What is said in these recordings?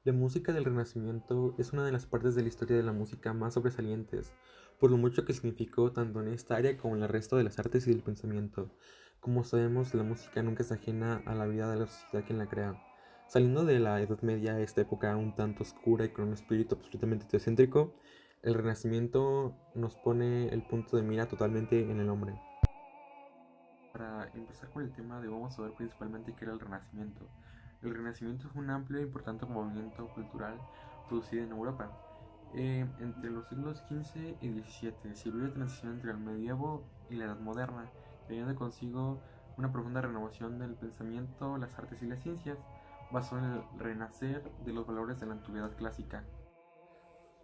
La música del Renacimiento es una de las partes de la historia de la música más sobresalientes, por lo mucho que significó tanto en esta área como en el resto de las artes y del pensamiento. Como sabemos, la música nunca es ajena a la vida de la sociedad quien la crea. Saliendo de la Edad Media, esta época un tanto oscura y con un espíritu absolutamente teocéntrico, el Renacimiento nos pone el punto de mira totalmente en el hombre. Para empezar con el tema, debemos saber principalmente qué era el Renacimiento. El Renacimiento es un amplio e importante movimiento cultural producido en Europa. Entre los siglos XV y XVII sirvió de transición entre el medievo y la Edad Moderna, teniendo consigo una profunda renovación del pensamiento, las artes y las ciencias, basado en el renacer de los valores de la antigüedad clásica.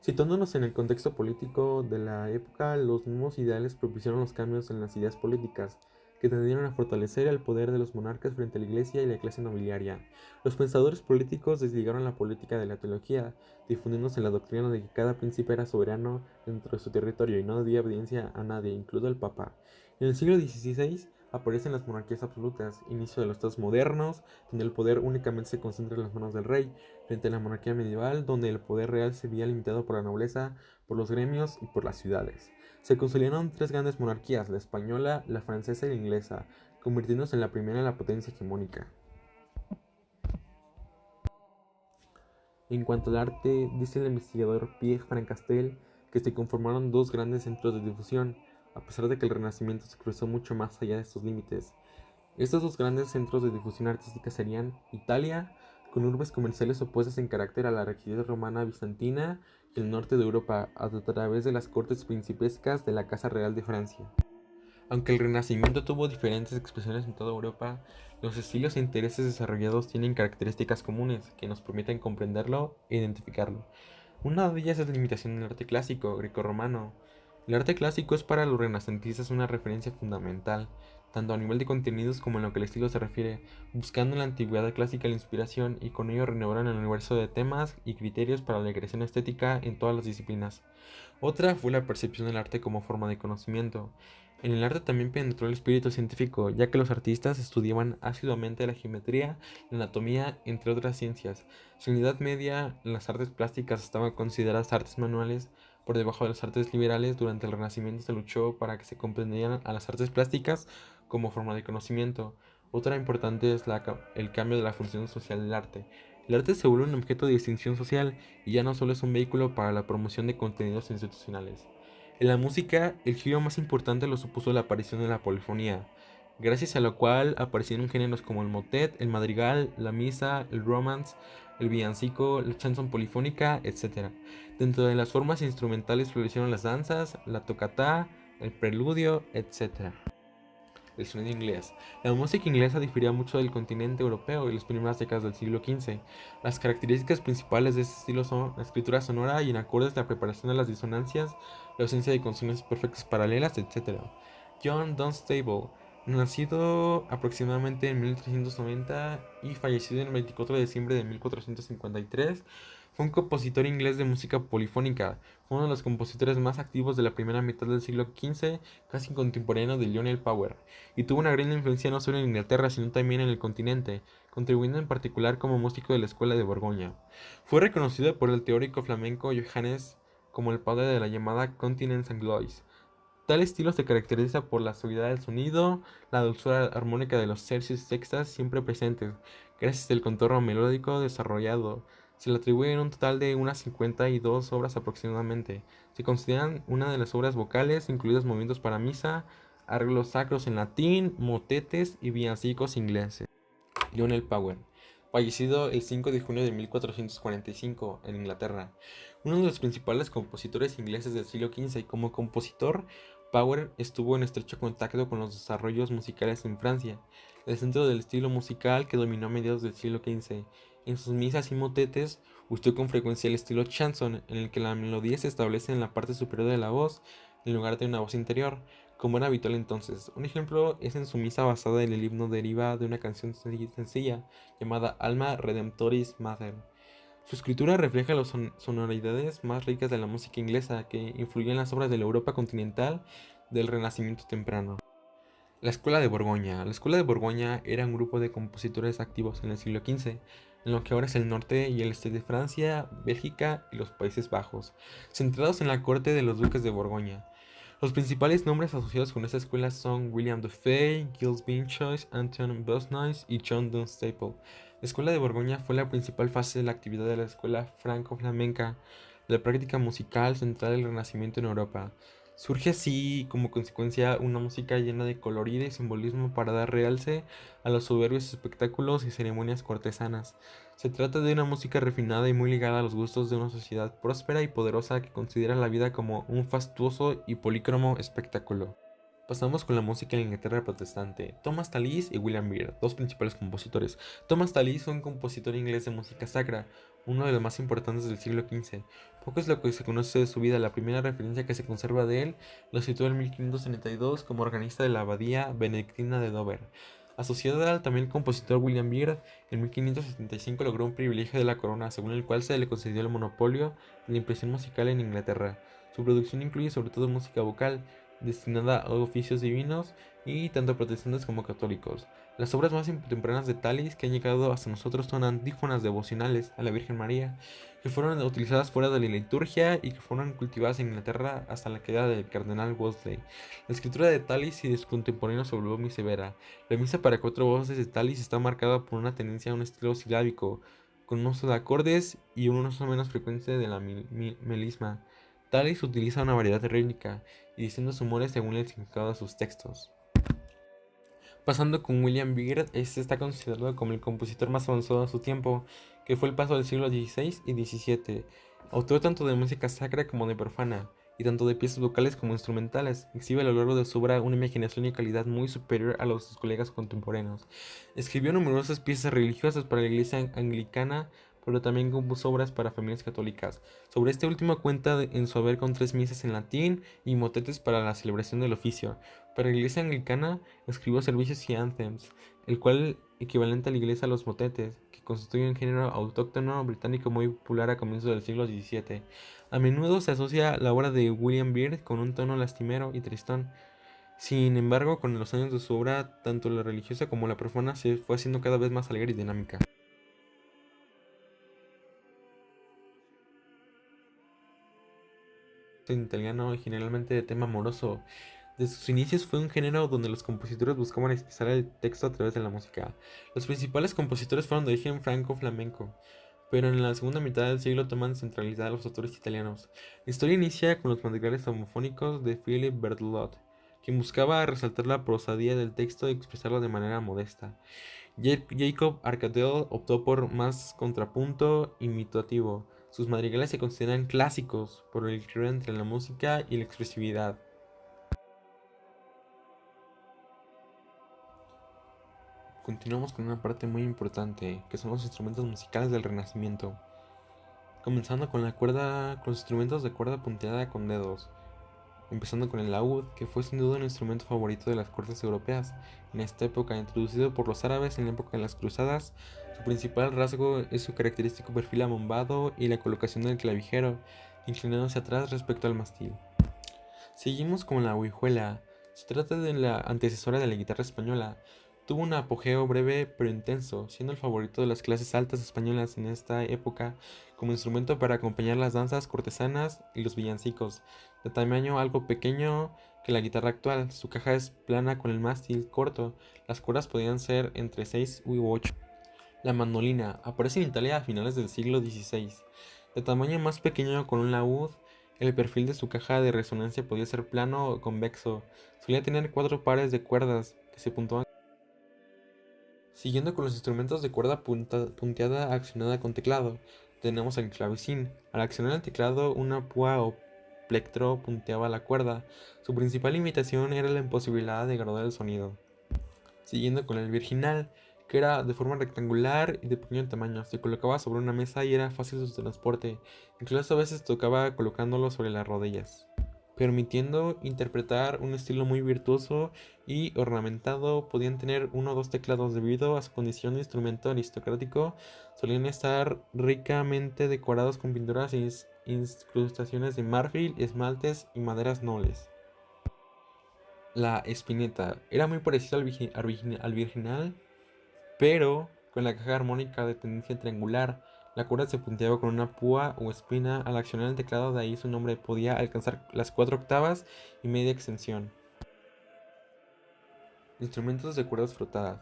Situándonos en el contexto político de la época, los mismos ideales propiciaron los cambios en las ideas políticas, que tendieron a fortalecer el poder de los monarcas frente a la iglesia y la clase nobiliaria. Los pensadores políticos desligaron la política de la teología, difundiéndose la doctrina de que cada príncipe era soberano dentro de su territorio y no debía obediencia a nadie, incluido el Papa. En el siglo XVI aparecen las monarquías absolutas, inicio de los estados modernos, donde el poder únicamente se concentra en las manos del rey, frente a la monarquía medieval, donde el poder real se veía limitado por la nobleza, por los gremios y por las ciudades. Se consolidaron tres grandes monarquías, la española, la francesa y la inglesa, convirtiéndose en la primera en la potencia hegemónica. En cuanto al arte, dice el investigador Pierre Francastel que se conformaron dos grandes centros de difusión, a pesar de que el Renacimiento se cruzó mucho más allá de estos límites. Estos dos grandes centros de difusión artística serían Italia, con urbes comerciales opuestas en carácter a la rigidez romana bizantina, y el norte de Europa, a través de las cortes principescas de la Casa Real de Francia. Aunque el Renacimiento tuvo diferentes expresiones en toda Europa, los estilos e intereses desarrollados tienen características comunes que nos permiten comprenderlo e identificarlo. Una de ellas es la limitación del arte clásico grecorromano. El arte clásico es para los renacentistas una referencia fundamental, tanto a nivel de contenidos como en lo que el estilo se refiere, buscando en la antigüedad clásica la inspiración y con ello renovaron el universo de temas y criterios para la creación estética en todas las disciplinas. Otra fue la percepción del arte como forma de conocimiento. En el arte también penetró el espíritu científico, ya que los artistas estudiaban asiduamente la geometría, la anatomía, entre otras ciencias. Si en la Edad Media las artes plásticas estaban consideradas artes manuales, por debajo de las artes liberales, durante el Renacimiento se luchó para que se comprendieran a las artes plásticas como forma de conocimiento. Otra importante es el cambio de la función social del arte. El arte se vuelve un objeto de distinción social y ya no solo es un vehículo para la promoción de contenidos institucionales. En la música, el giro más importante lo supuso la aparición de la polifonía, gracias a lo cual aparecieron géneros como el motet, el madrigal, la misa, el romance, el villancico, la chanson polifónica, etc. Dentro de las formas instrumentales florecieron las danzas, la toccata, el preludio, etc. El sonido inglés. La música inglesa difería mucho del continente europeo y las primeras décadas del siglo XV. Las características principales de este estilo son la escritura sonora y en acordes, la preparación de las disonancias, la ausencia de consonantes perfectas paralelas, etc. John Dunstable, nacido aproximadamente en 1390 y fallecido en el 24 de diciembre de 1453, fue un compositor inglés de música polifónica. Fue uno de los compositores más activos de la primera mitad del siglo XV, casi contemporáneo de Lionel Power, y tuvo una gran influencia no solo en Inglaterra, sino también en el continente, contribuyendo en particular como músico de la Escuela de Borgoña. Fue reconocido por el teórico flamenco Johannes como el padre de la llamada Continence Angloise. Tal estilo se caracteriza por la suavidad del sonido, la dulzura armónica de los tercios y sextas siempre presentes, gracias al contorno melódico desarrollado. Se le atribuyen un total de unas 52 obras aproximadamente. Se consideran una de las obras vocales, incluidos movimientos para misa, arreglos sacros en latín, motetes y villancicos ingleses. Lionel Power, fallecido el 5 de junio de 1445 en Inglaterra, uno de los principales compositores ingleses del siglo XV, y como compositor, Power estuvo en estrecho contacto con los desarrollos musicales en Francia, el centro del estilo musical que dominó a mediados del siglo XV. En sus misas y motetes usó con frecuencia el estilo chanson, en el que la melodía se establece en la parte superior de la voz, en lugar de una voz interior, como era habitual entonces. Un ejemplo es en su misa basada en el himno deriva de una canción sencilla llamada Alma Redemptoris Mater. Su escritura refleja las sonoridades más ricas de la música inglesa que influyó en las obras de la Europa continental del Renacimiento temprano. La Escuela de Borgoña. La Escuela de Borgoña era un grupo de compositores activos en el siglo XV. en lo que ahora es el norte y el este de Francia, Bélgica y los Países Bajos, centrados en la corte de los duques de Borgoña. Los principales nombres asociados con esta escuela son William de Fay, Gilles Binchois, Anton Busnois y John Dunstable. La escuela de Borgoña fue la principal fase de la actividad de la escuela franco-flamenca, la práctica musical central del Renacimiento en Europa. Surge así como consecuencia una música llena de colorido y simbolismo para dar realce a los soberbios espectáculos y ceremonias cortesanas. Se trata de una música refinada y muy ligada a los gustos de una sociedad próspera y poderosa que considera la vida como un fastuoso y polícromo espectáculo. Pasamos con la música en la Inglaterra protestante. Thomas Tallis y William Byrd, dos principales compositores. Thomas Tallis fue un compositor inglés de música sacra, uno de los más importantes del siglo XV. Poco es lo que se conoce de su vida. La primera referencia que se conserva de él lo situó en 1532 como organista de la abadía benedictina de Dover. Asociado al también el compositor William Byrd, en 1575 logró un privilegio de la corona, según el cual se le concedió el monopolio de la impresión musical en Inglaterra. Su producción incluye sobre todo música vocal, destinada a oficios divinos y tanto protestantes como católicos. Las obras más tempranas de Tallis que han llegado hasta nosotros son antífonas devocionales a la Virgen María, que fueron utilizadas fuera de la liturgia y que fueron cultivadas en Inglaterra hasta la caída del cardenal Wolsey. La escritura de Tallis y de sus contemporáneos se volvió muy severa. La misa para cuatro voces de Tallis está marcada por una tendencia a un estilo silábico, con un uso de acordes y un uso menos frecuente de la melisma. Tallis utiliza una variedad rítmica y distintos humores según el significado de sus textos. Pasando con William Byrd, este está considerado como el compositor más avanzado de su tiempo, que fue el paso del siglo XVI y XVII, autor tanto de música sacra como de profana, y tanto de piezas vocales como instrumentales. Exhibe a lo largo de su obra una imaginación y calidad muy superior a los de sus colegas contemporáneos. Escribió numerosas piezas religiosas para la iglesia anglicana, pero también compuso obras para familias católicas. Sobre este último cuenta en su haber con 3 misas en latín y motetes para la celebración del oficio. Para la iglesia anglicana escribió servicios y anthems, el cual equivalente a la iglesia a los motetes, que constituye un género autóctono británico muy popular a comienzos del siglo XVII. A menudo se asocia la obra de William Byrd con un tono lastimero y tristón. Sin embargo, con los años de su obra, tanto la religiosa como la profana se fue haciendo cada vez más alegre y dinámica. En italiano y generalmente de tema amoroso. Desde sus inicios fue un género donde los compositores buscaban expresar el texto a través de la música. Los principales compositores fueron de origen franco-flamenco, pero en la segunda mitad del siglo toman centralidad los autores italianos. La historia inicia con los madrigales homofónicos de Philippe Berthelot, quien buscaba resaltar la prosadía del texto y expresarlo de manera modesta. Jacob Arcadell optó por más contrapunto imitativo. Sus madrigales se consideran clásicos por el equilibrio entre la música y la expresividad. Continuamos con una parte muy importante, que son los instrumentos musicales del Renacimiento. Comenzando con con los instrumentos de cuerda punteada con dedos. Empezando con el laúd, que fue sin duda un instrumento favorito de las cortes europeas. En esta época, introducido por los árabes en la época de las cruzadas, su principal rasgo es su característico perfil abombado y la colocación del clavijero, inclinado hacia atrás respecto al mástil. Seguimos con la huijuela. Se trata de la antecesora de la guitarra española. Tuvo un apogeo breve pero intenso, siendo el favorito de las clases altas españolas en esta época como instrumento para acompañar las danzas cortesanas y los villancicos. De tamaño algo pequeño que la guitarra actual, su caja es plana con el mástil corto, las cuerdas podían ser entre 6 u 8. La mandolina aparece en Italia a finales del siglo XVI. De tamaño más pequeño con un laúd, el perfil de su caja de resonancia podía ser plano o convexo. Solía tener 4 pares de cuerdas que se puntuaban. Siguiendo con los instrumentos de cuerda punteada accionada con teclado, tenemos el clavecín. Al accionar el teclado, una púa o plectro punteaba la cuerda. Su principal limitación era la imposibilidad de graduar el sonido. Siguiendo con el virginal, que era de forma rectangular y de pequeño tamaño. Se colocaba sobre una mesa y era fácil su transporte. Incluso a veces tocaba colocándolo sobre las rodillas, permitiendo interpretar un estilo muy virtuoso y ornamentado. Podían tener uno o dos teclados debido a su condición de instrumento aristocrático. Solían estar ricamente decorados con pinturas e incrustaciones de marfil, esmaltes y maderas nobles. La espineta era muy parecida al virginal, pero con la caja armónica de tendencia triangular. La cuerda se punteaba con una púa o espina al accionar el teclado, de ahí su nombre. Podía alcanzar las 4 octavas y media extensión. Instrumentos de cuerdas frotadas.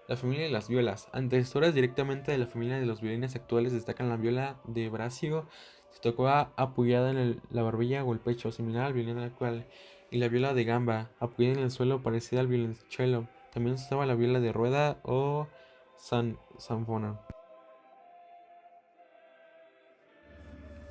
La familia de las violas. Antecesoras directamente de la familia de los violines actuales destacan la viola de braccio, se tocaba apoyada en la barbilla o el pecho, similar al violín actual, y la viola de gamba, apoyada en el suelo, parecida al violonchelo. También se usaba la viola de rueda o sanfona.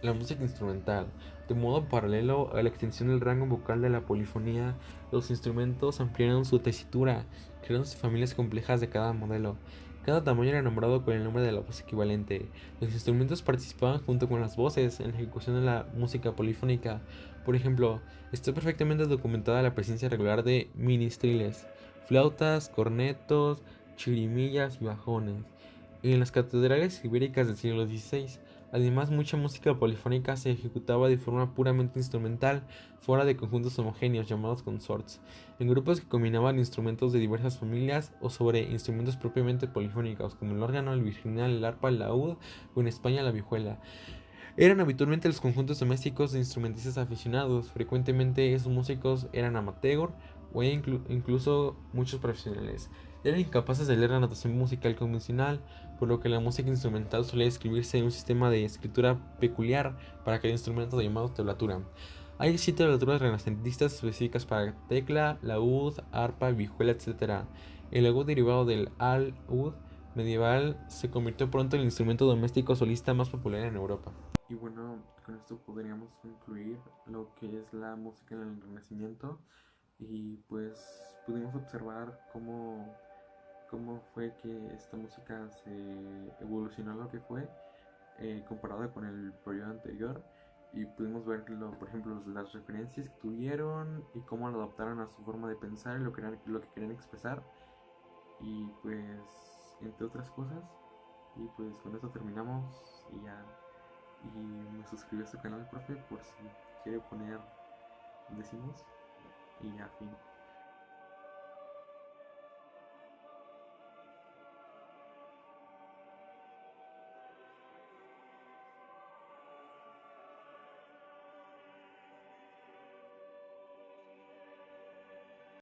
La música instrumental. De modo paralelo a la extensión del rango vocal de la polifonía, los instrumentos ampliaron su tesitura, creándose familias complejas de cada modelo. Cada tamaño era nombrado con el nombre de la voz equivalente. Los instrumentos participaban junto con las voces en la ejecución de la música polifónica. Por ejemplo, está perfectamente documentada la presencia regular de ministriles, flautas, cornetos, chirimillas y bajones en las catedrales ibéricas del siglo XVI. Además, mucha música polifónica se ejecutaba de forma puramente instrumental, fuera de conjuntos homogéneos llamados consorts, en grupos que combinaban instrumentos de diversas familias o sobre instrumentos propiamente polifónicos, como el órgano, el virginal, el arpa, el laúd o en España la vihuela. Eran habitualmente los conjuntos domésticos de instrumentistas aficionados. Frecuentemente esos músicos eran amateur o incluso muchos profesionales. Eran incapaces de leer la notación musical convencional, por lo que la música instrumental solía escribirse en un sistema de escritura peculiar para cada instrumento llamado tablatura. Hay 7 tablaturas renacentistas específicas para tecla, laúd, arpa, vihuela, etc. El laúd derivado del alud medieval se convirtió pronto en el instrumento doméstico solista más popular en Europa. Y bueno, con esto podríamos concluir lo que es la música en el Renacimiento y pues pudimos observar cómo fue que esta música se evolucionó a lo que fue comparada con el periodo anterior y pudimos ver, por ejemplo, las referencias que tuvieron y cómo lo adaptaron a su forma de pensar y lo que querían expresar y pues entre otras cosas y pues con esto terminamos y ya y me suscribí a su canal, profe, por si quiere poner decimos y ya fin.